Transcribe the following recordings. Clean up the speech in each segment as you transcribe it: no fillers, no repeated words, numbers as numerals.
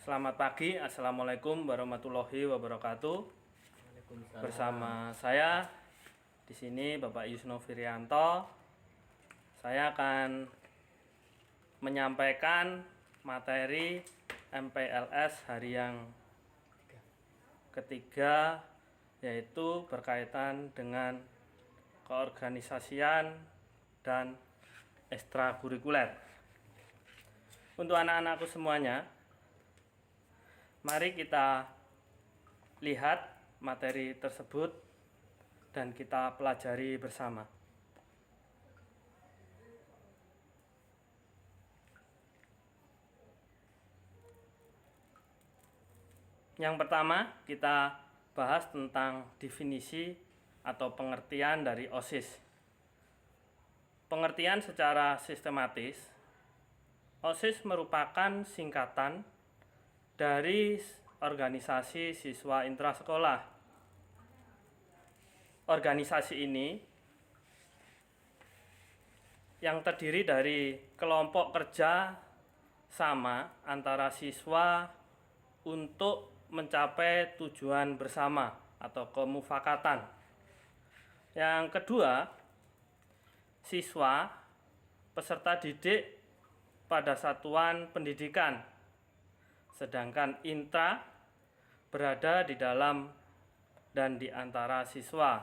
Selamat pagi, Assalamualaikum warahmatullahi wabarakatuh. Waalaikumsalam. Bersama saya di sini Bapak Yusno Firianto. Saya akan menyampaikan materi MPLS hari yang ketiga, yaitu berkaitan dengan keorganisasian dan ekstrakurikuler. Untuk anak-anakku semuanya, mari kita lihat materi tersebut dan kita pelajari bersama. Yang pertama, kita bahas tentang definisi atau pengertian dari OSIS. Pengertian secara sistematis, OSIS merupakan singkatan dari organisasi siswa intrasekolah. Organisasi ini yang terdiri dari kelompok kerja sama antara siswa untuk mencapai tujuan bersama atau kemufakatan. Yang kedua, siswa peserta didik pada satuan pendidikan, sedangkan intra berada di dalam dan di antara siswa.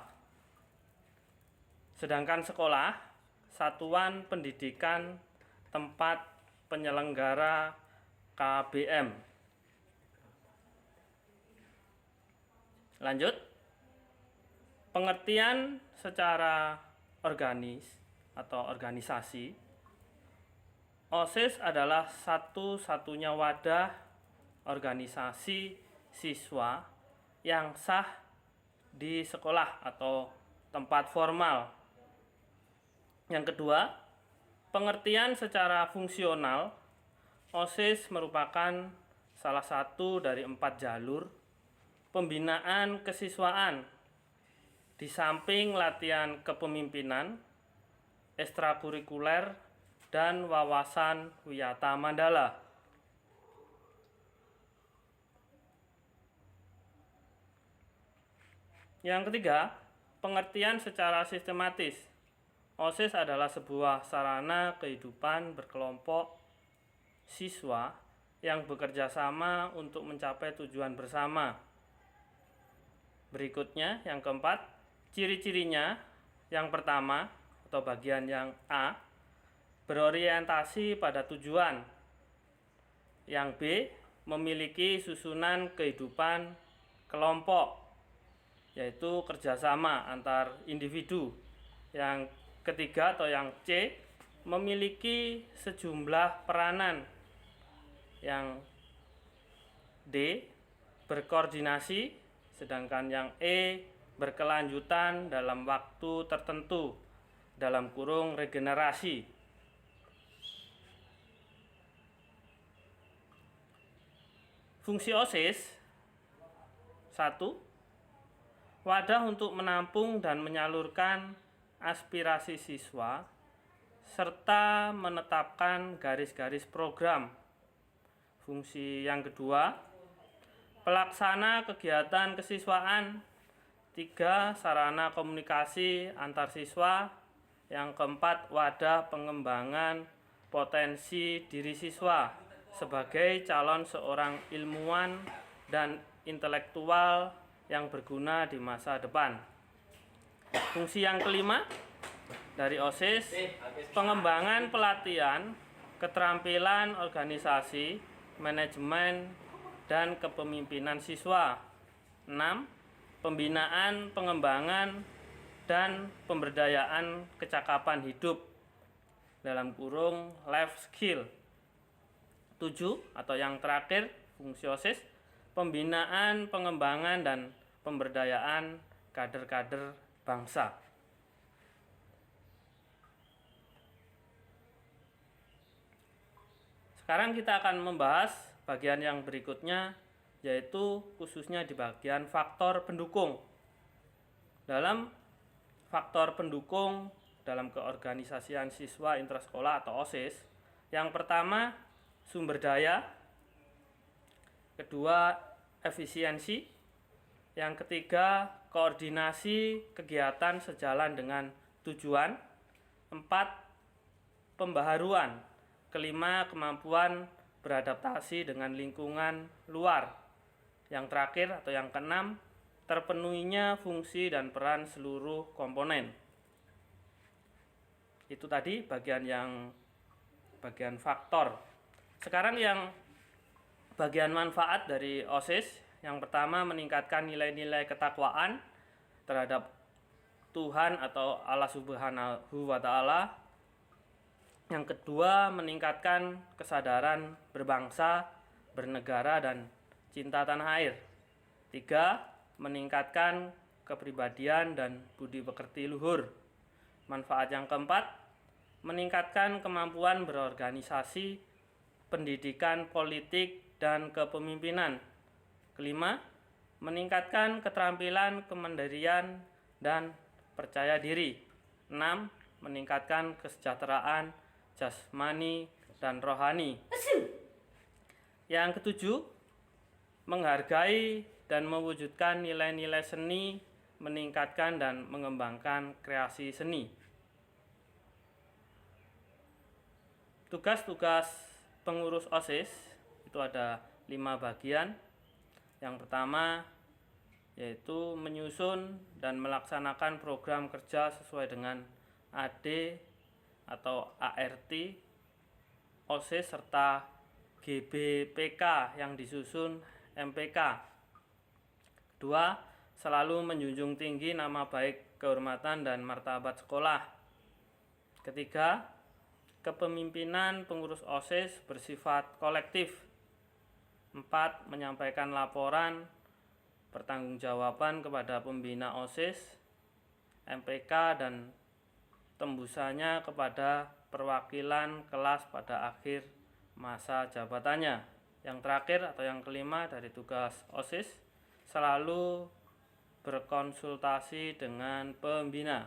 Sedangkan sekolah, satuan pendidikan tempat penyelenggara KBM. Lanjut, pengertian secara organis atau organisasi. OSIS adalah satu-satunya wadah organisasi siswa yang sah di sekolah atau tempat formal. Yang kedua, pengertian secara fungsional. OSIS merupakan salah satu dari 4 jalur pembinaan kesiswaan, di samping latihan kepemimpinan, ekstrakurikuler, dan wawasan wiyata mandala. Yang ketiga, pengertian secara sistematis. OSIS adalah sebuah sarana kehidupan berkelompok siswa yang bekerja sama untuk mencapai tujuan bersama. Berikutnya, yang keempat, ciri-cirinya. Yang pertama, atau bagian yang A, berorientasi pada tujuan. Yang B, memiliki susunan kehidupan kelompok, yaitu kerjasama antar individu. Yang ketiga atau yang C, memiliki sejumlah peranan. Yang D, berkoordinasi. Sedangkan yang E, berkelanjutan dalam waktu tertentu, dalam kurung regenerasi. Fungsi OSIS: 1. Wadah untuk menampung dan menyalurkan aspirasi siswa serta menetapkan garis-garis program. Fungsi yang kedua, pelaksana kegiatan kesiswaan. 3. Sarana komunikasi antar siswa. Yang keempat, wadah pengembangan potensi diri siswa sebagai calon seorang ilmuwan dan intelektual yang berguna di masa depan. Fungsi yang kelima dari OSIS, pengembangan pelatihan, keterampilan organisasi, manajemen, dan kepemimpinan siswa. 6. Pembinaan, pengembangan, dan pemberdayaan kecakapan hidup, dalam kurung life skill. 7. Atau yang terakhir, fungsi OSIS, pembinaan, pengembangan, dan pemberdayaan kader-kader bangsa. Sekarang kita akan membahas bagian yang berikutnya, yaitu khususnya di bagian faktor pendukung. Dalam faktor pendukung dalam keorganisasian siswa intrasekolah atau OSIS, yang pertama, sumber daya. kedua efisiensi, yang ketiga koordinasi kegiatan sejalan dengan tujuan, 4 pembaharuan, kelima kemampuan beradaptasi dengan lingkungan luar, yang terakhir atau yang keenam terpenuhinya fungsi dan peran seluruh komponen. Itu tadi bagian faktor. Sekarang yang bagian manfaat dari OSIS. Yang pertama, meningkatkan nilai-nilai ketakwaan terhadap Tuhan atau Allah Subhanahu wa Ta'ala. Yang kedua, meningkatkan kesadaran berbangsa, bernegara, dan cinta tanah air. 3, meningkatkan kepribadian dan budi pekerti luhur. Manfaat yang keempat, meningkatkan kemampuan berorganisasi, pendidikan politik, dan kepemimpinan. Kelima, meningkatkan keterampilan kemandirian dan percaya diri. 6, meningkatkan kesejahteraan jasmani dan rohani. Yang ketujuh, menghargai dan mewujudkan nilai-nilai seni, meningkatkan dan mengembangkan kreasi seni. Tugas-tugas pengurus OSIS itu ada 5 bagian. Yang pertama yaitu menyusun dan melaksanakan program kerja sesuai dengan AD atau ART OSIS serta GBPK yang disusun MPK. Kedua, selalu menjunjung tinggi nama baik, kehormatan, dan martabat sekolah. Ketiga, kepemimpinan pengurus OSIS bersifat kolektif. 4, menyampaikan laporan pertanggungjawaban kepada pembina OSIS, MPK, dan tembusannya kepada perwakilan kelas pada akhir masa jabatannya. Yang terakhir atau yang kelima dari tugas OSIS, selalu berkonsultasi dengan pembina.